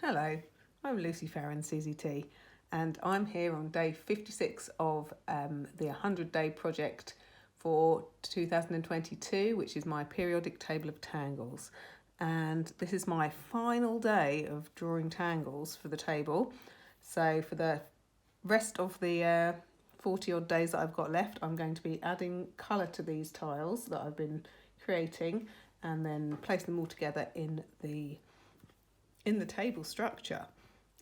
Hello, I'm Lucy Farron, CZT, and I'm here on day 56 of the 100-day project for 2022, which is my periodic table of tangles. And this is my final day of drawing tangles for the table. So for the rest of the 40 odd days that I've got left, I'm going to be adding colour to these tiles that I've been creating and then place them all together in the table structure.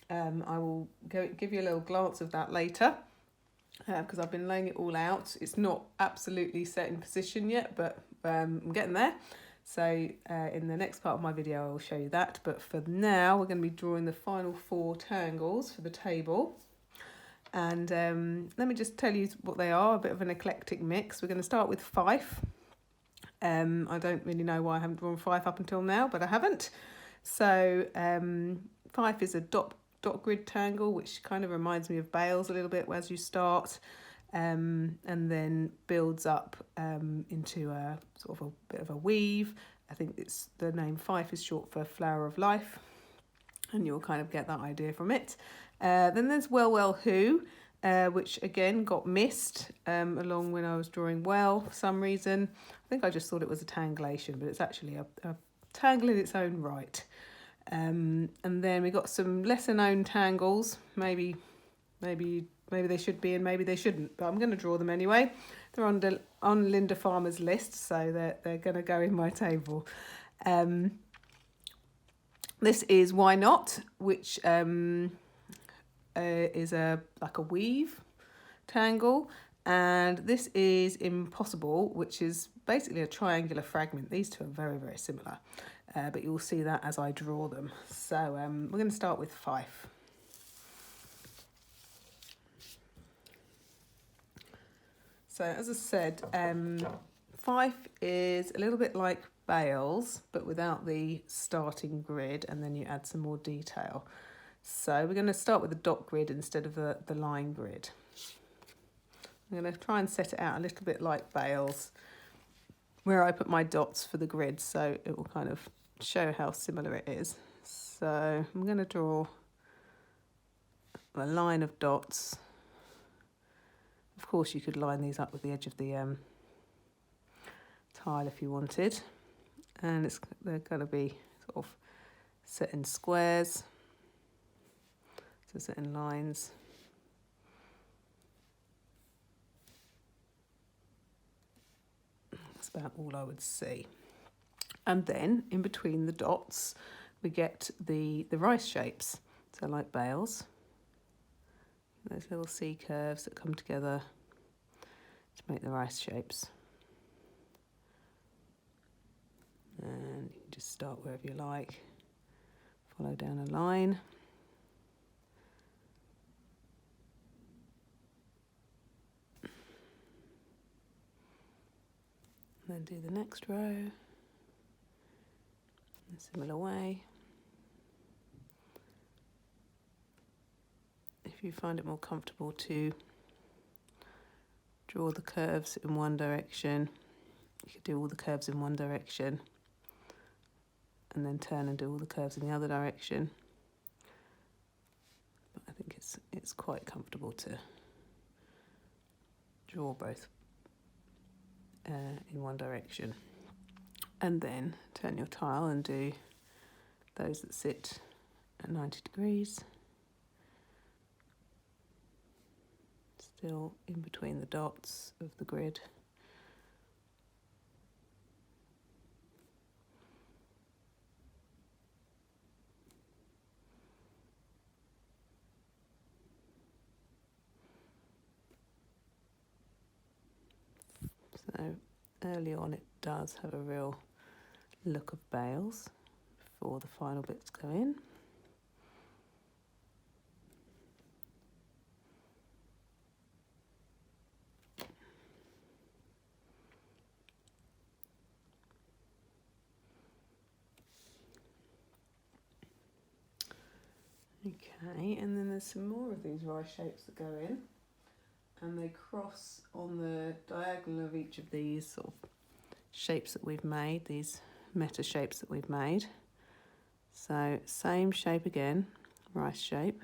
I will give you a little glance of that later because I've been laying it all out. It's not absolutely set in position yet, but I'm getting there. So in the next part of my video I will show you that, but for now we're going to be drawing the final 4 tangles for the table. And let me just tell you what they are, a bit of an eclectic mix. We're going to start with Fife. I don't really know why I haven't drawn Fife up until now, but I haven't. So Fife is a dot grid tangle, which kind of reminds me of Bales a little bit as you start, and then builds up into a sort of a bit of a weave. I think it's the name Fife is short for Flower of Life, and you'll kind of get that idea from it. Then there's Well Who, which again got missed along when I was drawing Well for some reason. I think I just thought it was a tangulation, but it's actually a tangle in its own right. And then we got some lesser known tangles. Maybe they should be and maybe they shouldn't, but I'm going to draw them anyway. They're on Linda Farmer's list, so they're going to go in my table. This is Why Not, which is like a weave tangle, and this is Impossible, which is basically a triangular fragment. These two are very, very similar, but you'll see that as I draw them. So we're going to start with Fife. So as I said, Fife is a little bit like Bales, but without the starting grid, and then you add some more detail. So we're going to start with the dot grid instead of the line grid. I'm going to try and set it out a little bit like Bales, where I put my dots for the grid, so it will kind of show how similar it is. So I'm going to draw a line of dots. Of course, you could line these up with the edge of the tile if you wanted, and they're going to be sort of set in squares, so set in lines. That's about all I would see. And then in between the dots we get the rice shapes, so like Bales, those little C curves that come together to make the rice shapes. And you can just start wherever you like, follow down a line. And then do the next row in a similar way. If you find it more comfortable to draw the curves in one direction, you could do all the curves in one direction and then turn and do all the curves in the other direction. But I think it's quite comfortable to draw both in one direction, and then turn your tile and do those that sit at 90 degrees, still in between the dots of the grid. So early on it does have a real look of Bales before the final bits go in. Okay, and then there's some more of these rice shapes that go in, and they cross on the diagonal of each of these sort of shapes that we've made, these meta shapes that we've made. So same shape again, rice shape.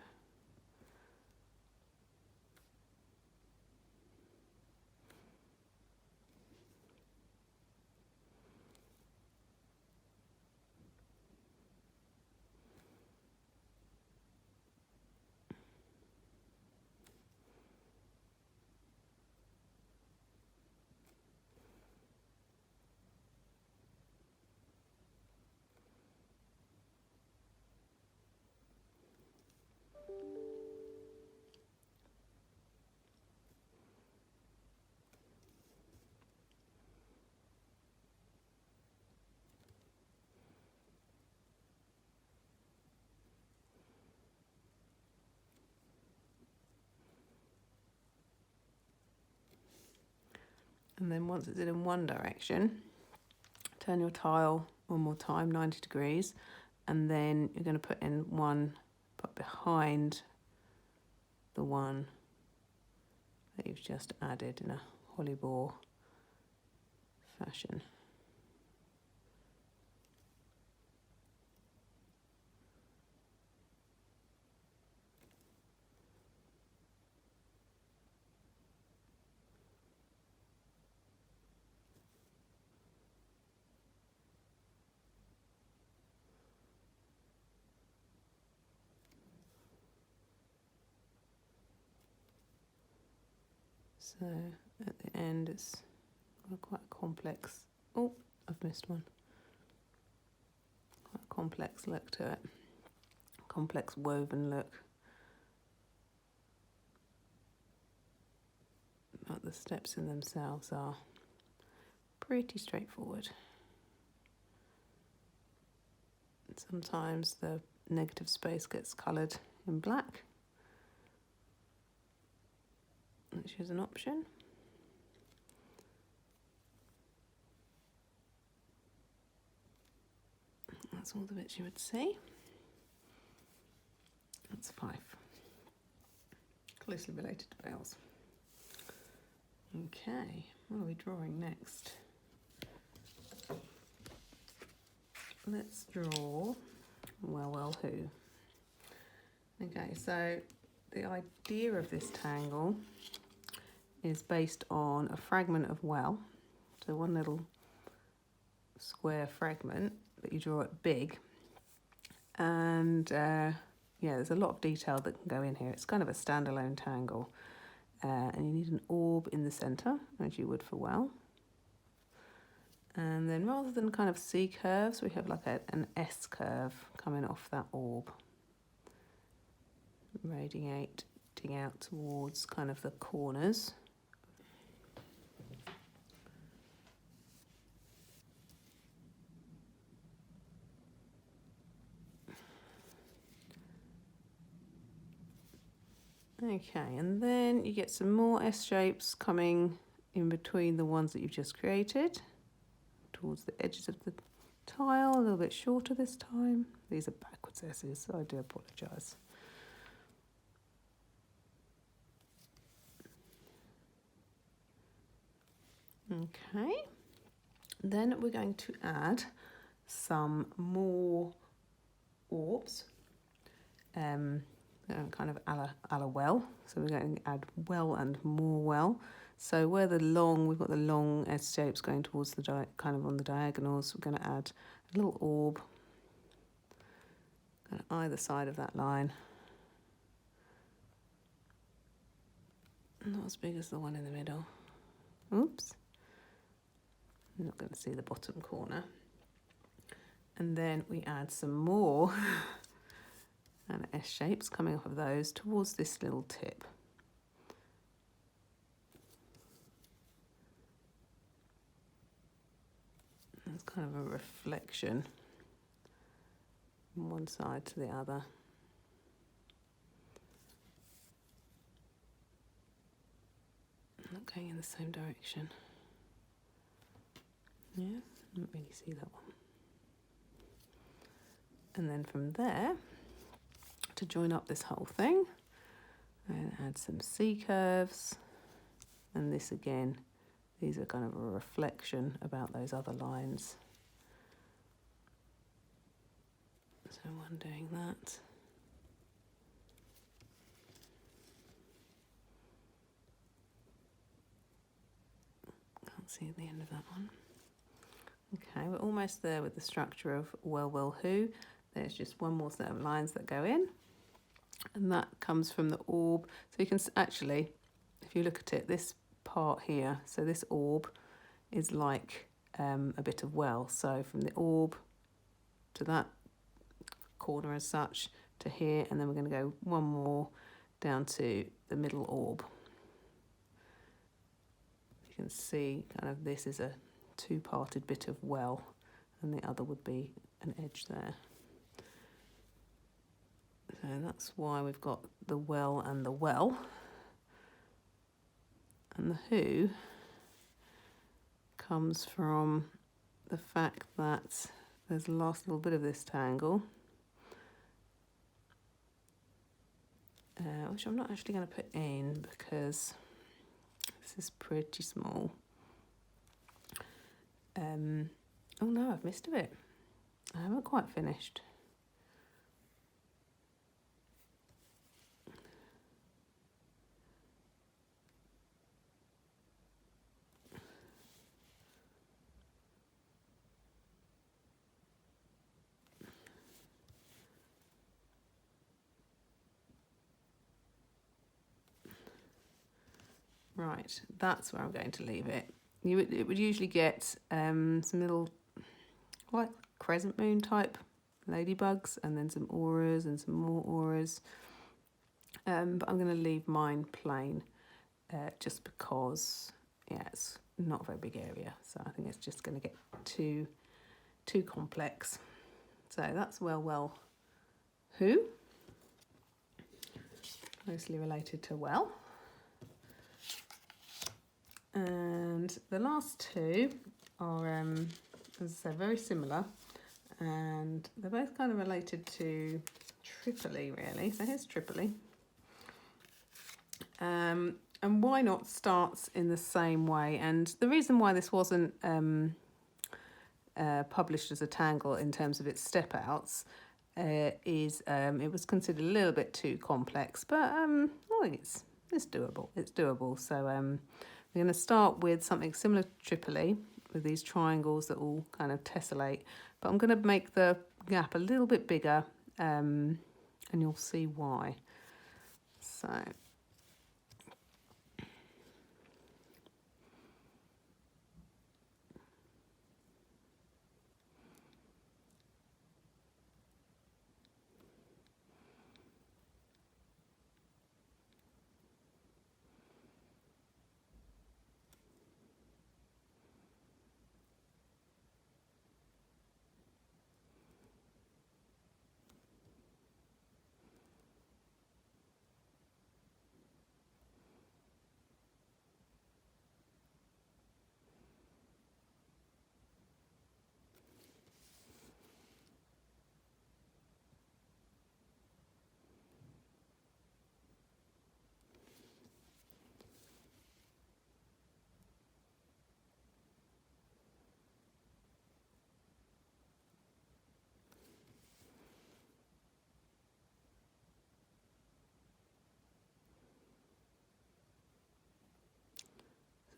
And then once it's in one direction, turn your tile one more time, 90 degrees, and then you're going to put in one, put behind the one that you've just added in a holly bore fashion. So at the end it's got quite a complex, oh, I've missed one. Quite a complex look to it, complex woven look. But the steps in themselves are pretty straightforward. Sometimes the negative space gets coloured in black, which is an option. That's all the bits you would see. That's Fife. Closely related to Wales. Okay, what are we drawing next? Let's draw well who. Okay, so the idea of this tangle is based on a fragment of well. So one little square fragment, but you draw it big. And yeah, there's a lot of detail that can go in here. It's kind of a standalone tangle. And you need an orb in the centre, as you would for well. And then rather than kind of C curves, we have like an S curve coming off that orb, radiating out towards kind of the corners. Okay, and then you get some more S shapes coming in between the ones that you've just created, towards the edges of the tile, a little bit shorter this time. These are backwards S's, so I do apologise. Okay, then we're going to add some more orbs, kind of a la well. So we're going to add well and more well. So where we've got the long S shapes going towards the kind of on the diagonals, we're going to add a little orb on either side of that line. Not as big as the one in the middle. Oops. I'm not going to see the bottom corner. And then we add some more and S shapes coming off of those towards this little tip. It's kind of a reflection from one side to the other. Not going in the same direction. Yeah, don't really see that one. And then from there, to join up this whole thing, and add some C curves. And this again, these are kind of a reflection about those other lines. So one doing that. Can't see the end of that one. Okay, we're almost there with the structure of Well Well Who. There's just one more set of lines that go in, and that comes from the orb. So you can actually, if you look at it, this part here, so this orb is like a bit of well. So from the orb to that corner as such to here, and then we're going to go one more down to the middle orb. You can see kind of this is a two-parted bit of well, and the other would be an edge there. So that's why we've got the well and the well. And the who comes from the fact that there's the last little bit of this tangle, which I'm not actually going to put in because this is pretty small. Oh no, I've missed a bit. I haven't quite finished. Right, that's where I'm going to leave it. It would usually get some little, like crescent moon type ladybugs, and then some auras and some more auras. But I'm going to leave mine plain, just because, yeah, it's not a very big area. So I think it's just going to get too complex. So that's Well Well Who, closely related to well. And the last two are, as I said, very similar, and they're both kind of related to Tripoli, really. So here's Tripoli. And why not starts in the same way? And the reason why this wasn't published as a tangle in terms of its step outs is it was considered a little bit too complex, but I think it's doable. It's doable. So we're going to start with something similar to Tripoli, with these triangles that all kind of tessellate, but I'm going to make the gap a little bit bigger, and you'll see why. So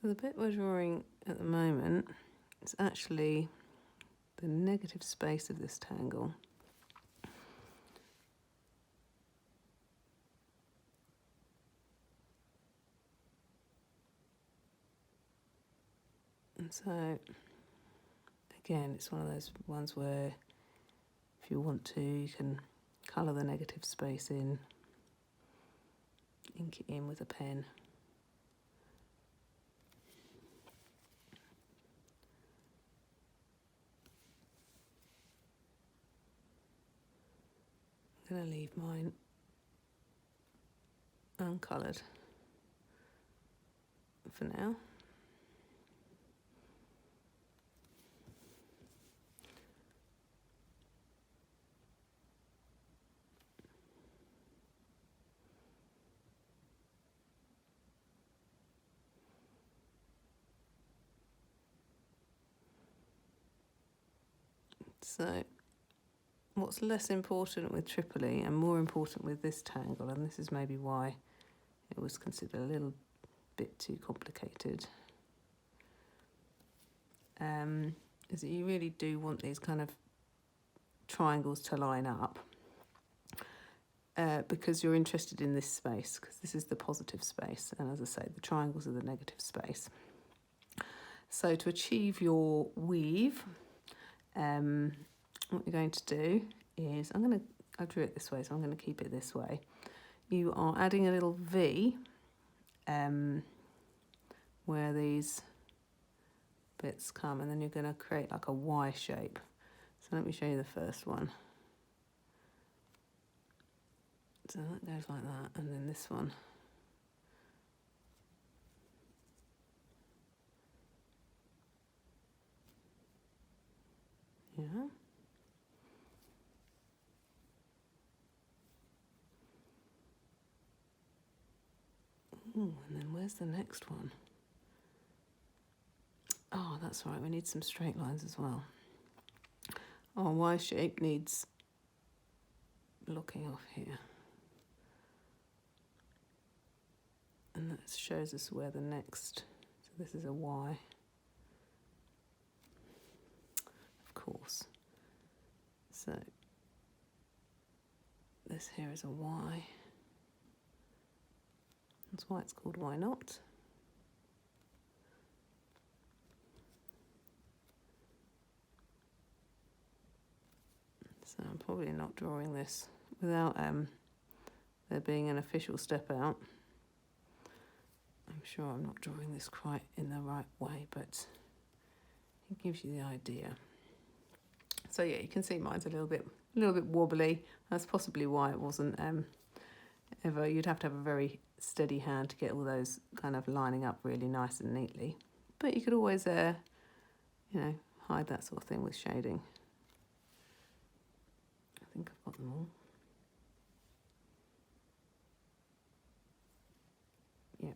the bit we're drawing at the moment is actually the negative space of this tangle. And so, again, it's one of those ones where if you want to, you can colour the negative space in, ink it in with a pen. I'm going to leave mine uncoloured for now. So what's less important with Tripoli and more important with this tangle, and this is maybe why it was considered a little bit too complicated, is that you really do want these kind of triangles to line up, because you're interested in this space, because this is the positive space, and as I say, the triangles are the negative space. So to achieve your weave, what you're going to do is, I drew it this way, so I'm going to keep it this way. You are adding a little V where these bits come, and then you're going to create like a Y shape. So let me show you the first one. So that goes like that, and then this one. Yeah. Ooh, and then where's the next one? Oh, that's right, we need some straight lines as well. Our Y shape needs looking off here. And that shows us where the next, so this is a Y. Of course. So this here is a Y. That's why it's called Why Not. So I'm probably not drawing this without there being an official step out. I'm sure I'm not drawing this quite in the right way, but it gives you the idea. So yeah, you can see mine's a little bit wobbly. That's possibly why it wasn't ever. You'd have to have a very steady hand to get all those kind of lining up really nice and neatly. But you could always, hide that sort of thing with shading. I think I've got them all. Yeah.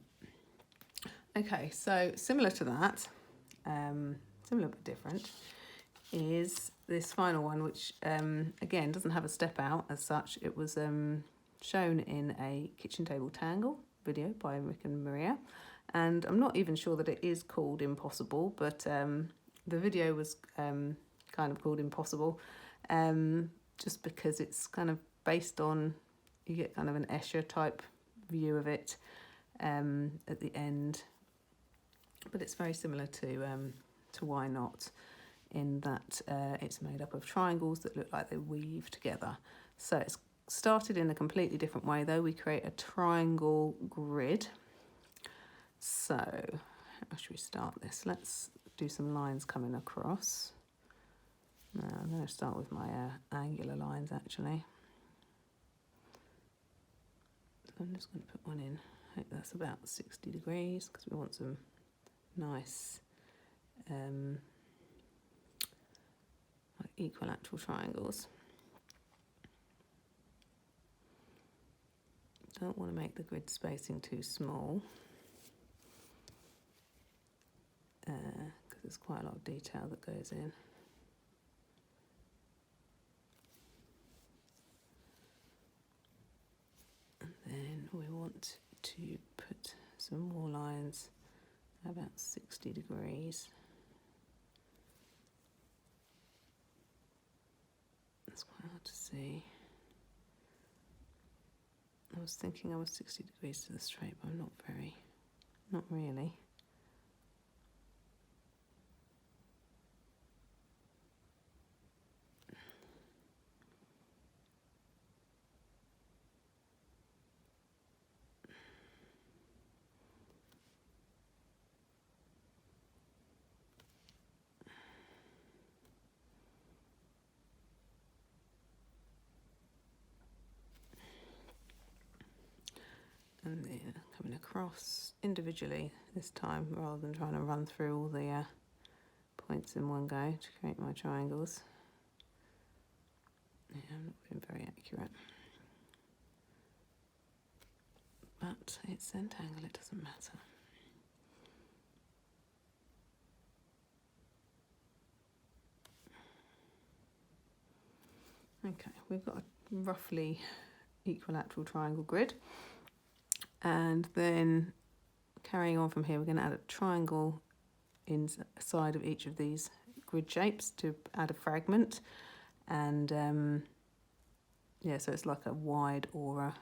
Okay, so similar to that, similar but different, is this final one, which again doesn't have a step out as such. It was shown in a kitchen table tangle video by Rick and Maria, and I'm not even sure that it is called Impossible, but the video was kind of called Impossible, just because it's kind of based on, you get kind of an Escher type view of it at the end, but it's very similar to Why Not, in that it's made up of triangles that look like they weave together. So it's started in a completely different way though. We create a triangle grid. So how should we start this? Let's do some lines coming across. Now I'm going to start with my angular lines actually. So I'm just going to put one in. I think that's about 60 degrees because we want some nice like equilateral triangles. Don't want to make the grid spacing too small because there's quite a lot of detail that goes in. And then we want to put some more lines about 60 degrees. That's quite hard to see. I was thinking I was 60 degrees to the straight, but I'm not really. And then coming across individually this time, rather than trying to run through all the points in one go to create my triangles. Yeah, I'm not being very accurate. But it's Zentangle, it doesn't matter. Okay, we've got a roughly equilateral triangle grid, and then carrying on from here, we're going to add a triangle inside of each of these grid shapes to add a fragment, and yeah, so it's like a wide aura.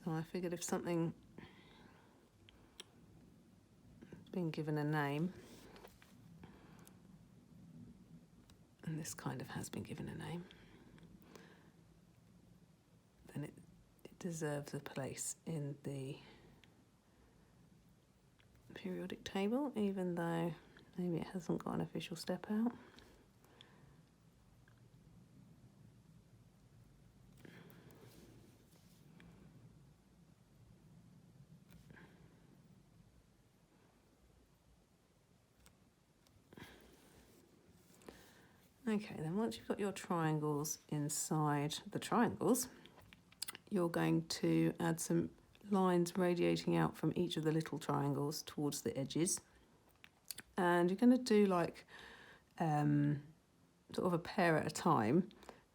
So I figured if something has been given a name, and this kind of has been given a name, then it deserves a place in the periodic table, even though maybe it hasn't got an official step out. Okay, then once you've got your triangles inside the triangles, you're going to add some lines radiating out from each of the little triangles towards the edges. And you're going to do like sort of a pair at a time,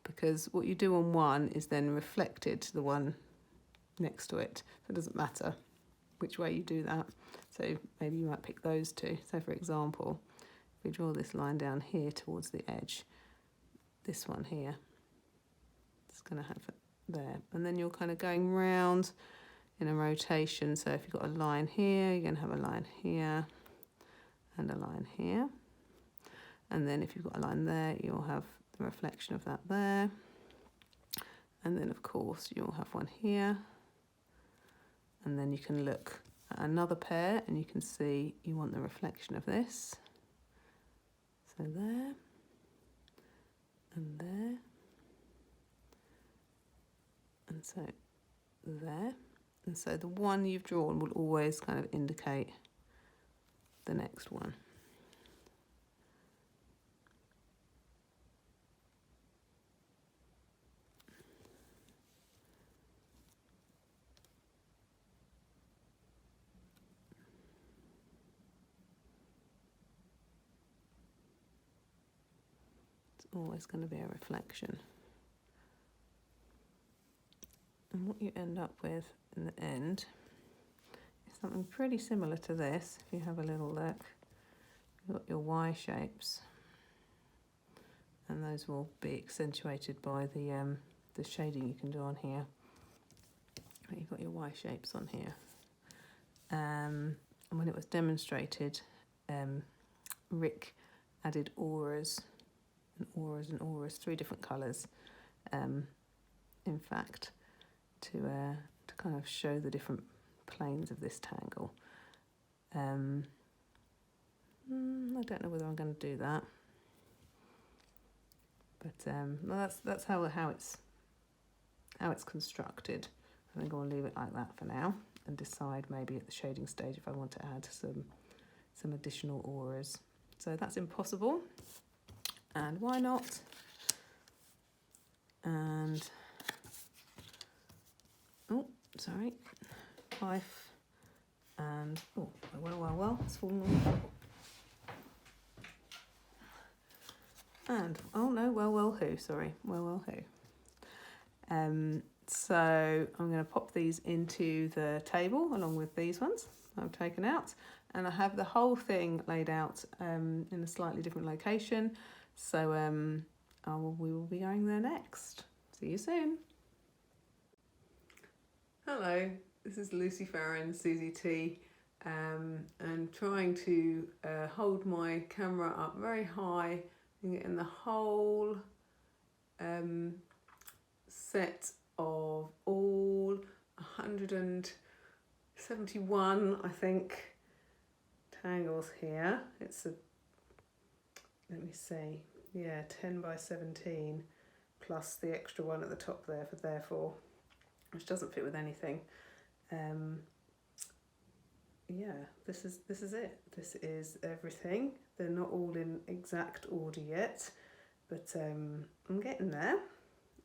because what you do on one is then reflected to the one next to it. So it doesn't matter which way you do that. So maybe you might pick those two. So for example, if we draw this line down here towards the edge, this one here, it's going to have it there. And then you're kind of going round in a rotation. So if you've got a line here, you're going to have a line here and a line here. And then if you've got a line there, you'll have the reflection of that there. And then of course you'll have one here. And then you can look at another pair and you can see you want the reflection of this. So there and there. And so there. And so the one you've drawn will always kind of indicate the next one. It's always going to be a reflection. And what you end up with in the end is something pretty similar to this. If you have a little look, you've got your Y shapes, and those will be accentuated by the shading you can do on here. You've got your Y shapes on here. And when it was demonstrated, Rick added auras and auras and auras, 3 different colours, in fact, to kind of show the different planes of this tangle. I don't know whether I'm going to do that, but well, that's how it's constructed. I think I'll leave it like that for now and decide maybe at the shading stage if I want to add some additional auras. So that's impossible, and why not? And oh, sorry, Fife, and oh, well, it's fallen on the floor. And oh no, well who? Sorry, well who? So I'm going to pop these into the table along with these ones I've taken out, and I have the whole thing laid out in a slightly different location. So we will be going there next. See you soon. Hello, this is Lucy Farron, Susie T, and trying to hold my camera up very high and get in the whole set of all 171, I think, tangles here. It's a, let me see, yeah, 10 by 17 plus the extra one at the top there for therefore, which doesn't fit with anything. Yeah, this is it. This is everything. They're not all in exact order yet, but I'm getting there.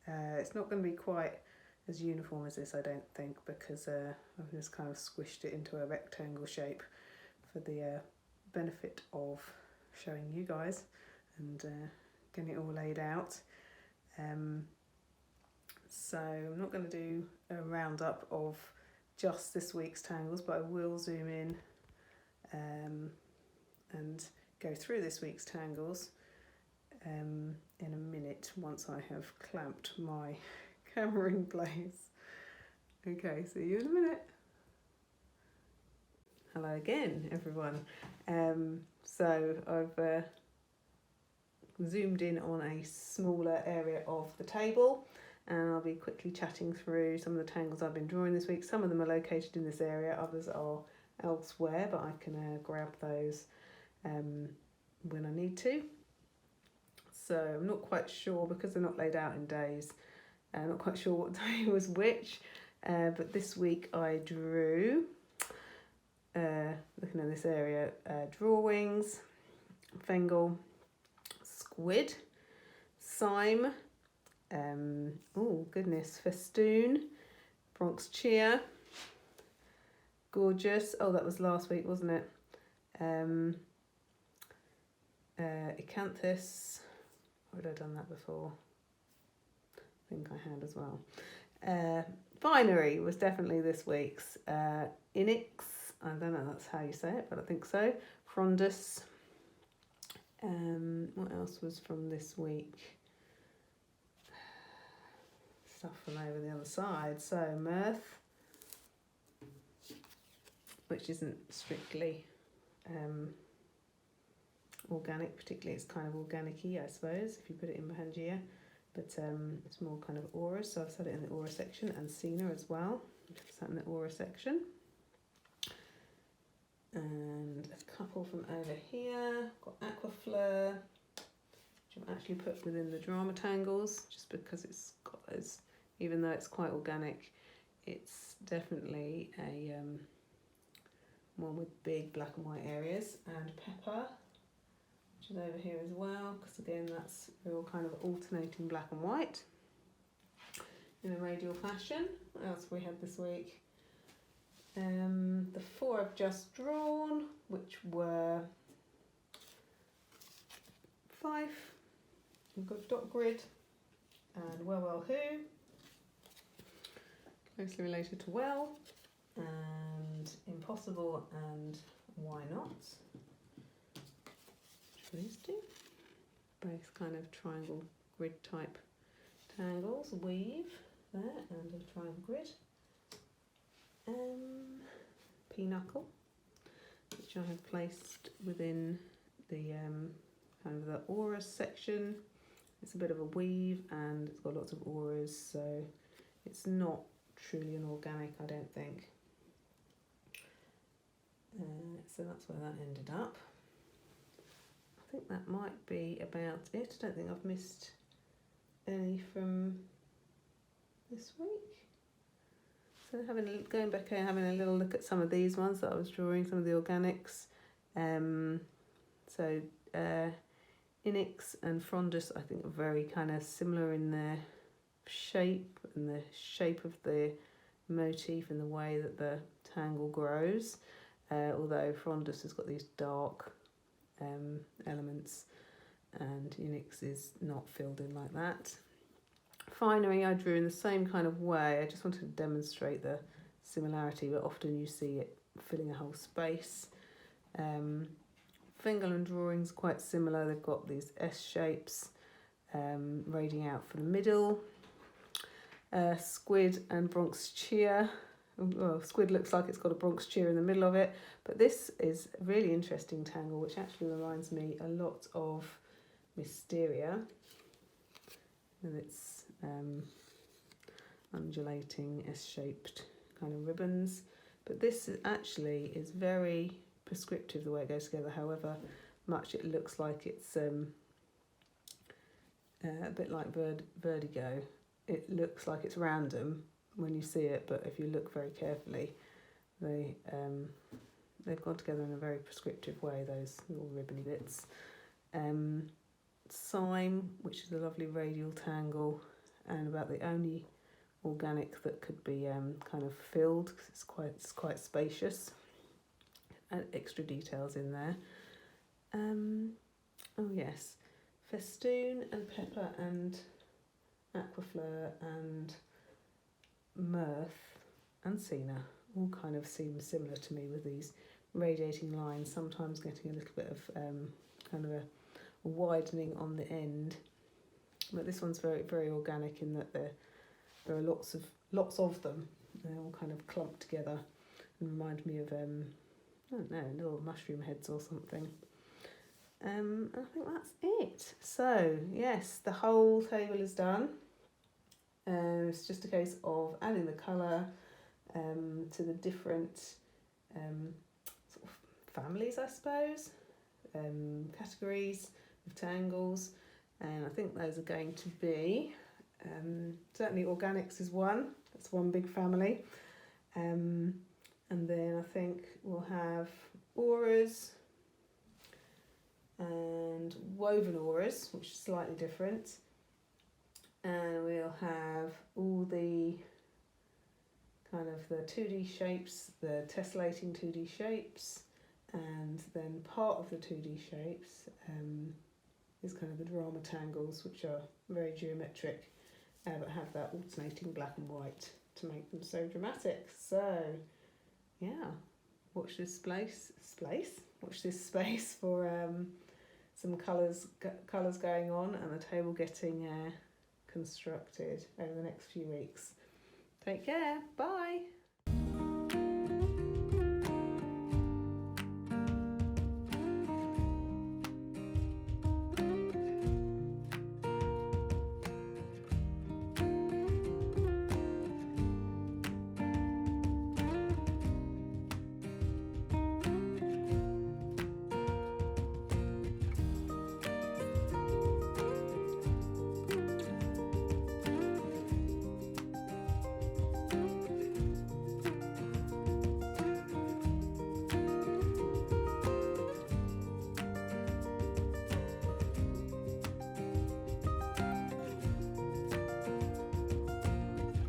It's not going to be quite as uniform as this, I don't think, because I've just kind of squished it into a rectangle shape for the benefit of showing you guys and getting it all laid out. So I'm not going to do a roundup of just this week's tangles, but I will zoom in and go through this week's tangles in a minute once I have clamped my camera in place. Okay, see you in a minute. Hello again, everyone. So I've zoomed in on a smaller area of the table, and I'll be quickly chatting through some of the tangles I've been drawing this week. Some of them are located in this area, others are elsewhere, but I can grab those when I need to. So I'm not quite sure, because they're not laid out in days, not quite sure what day was which, but this week I drew, looking at this area, drawings, Fengal, squid, cyme, oh goodness, festoon, Bronx cheer, gorgeous, oh that was last week, wasn't it, acanthus, or had I done that before? I think I had as well. Finery was definitely this week's. Inix, I don't know that's how you say it, but I think so. Frondus. What else was from this week? Stuff from over the other side. So mirth, which isn't strictly organic, particularly it's kind of organic-y, I suppose, if you put it in Pangea, but it's more kind of auras, so I've set it in the aura section, and Cena as well, which I've set in the aura section. And a couple from over here, got Aquafleur, which I've actually put within the drama tangles, just because it's got those, even though it's quite organic, it's definitely a one with big black and white areas. And Pepper, which is over here as well, because again that's real kind of alternating black and white in a radial fashion. What else have we had this week? The four I've just drawn, which were Fife, we've got Dot Grid, and Well Who, closely related to Well, and Impossible and Why Not. These two, both kind of triangle grid type tangles, weave there and a triangle grid. Pinochle, which I have placed within the kind of the auras section. It's a bit of a weave and it's got lots of auras, so it's not truly an organic, I don't think. So that's where that ended up. I think that might be about it. I don't think I've missed any from this week. So going back and having a little look at some of these ones that I was drawing, some of the organics. So Inix and Frondus I think are very kind of similar in their shape and the shape of the motif and the way that the tangle grows. Although Frondus has got these dark elements and Unix is not filled in like that. Finery I drew in the same kind of way. I just wanted to demonstrate the similarity, but often you see it filling a whole space. Fingerland drawings quite similar. They've got these S shapes radiating out from the middle. Squid and Bronx cheer. Well, squid looks like it's got a Bronx cheer in the middle of it, but this is a really interesting tangle, which actually reminds me a lot of Mysteria, and it's undulating S-shaped kind of ribbons. But this actually is very prescriptive the way it goes together, however much it looks like it's a bit like vertigo. It looks like it's random when you see it, but if you look very carefully, they've gone together in a very prescriptive way, those little ribbony bits. Cyme, which is a lovely radial tangle, and about the only organic that could be kind of filled, because it's quite spacious, and extra details in there. Oh yes, festoon and pepper and aquafleur and mirth and senna all kind of seem similar to me, with these radiating lines, sometimes getting a little bit of kind of a widening on the end. But this one's very, very organic in that there are lots of them. They're all kind of clumped together and remind me of I don't know, little mushroom heads or something. I think that's it. So yes, the whole table is done. It's just a case of adding the colour to the different sort of families, I suppose, categories of tangles, and I think those are going to be certainly organics is one. That's one big family, and then I think we'll have auras and woven auras, which is slightly different, and we'll have all the kind of the 2D shapes, the tessellating 2D shapes, and then part of the 2D shapes is kind of the drama tangles, which are very geometric, but have that alternating black and white to make them so dramatic. So yeah, watch this space for some colours going on, and the table getting constructed over the next few weeks. Take care, bye.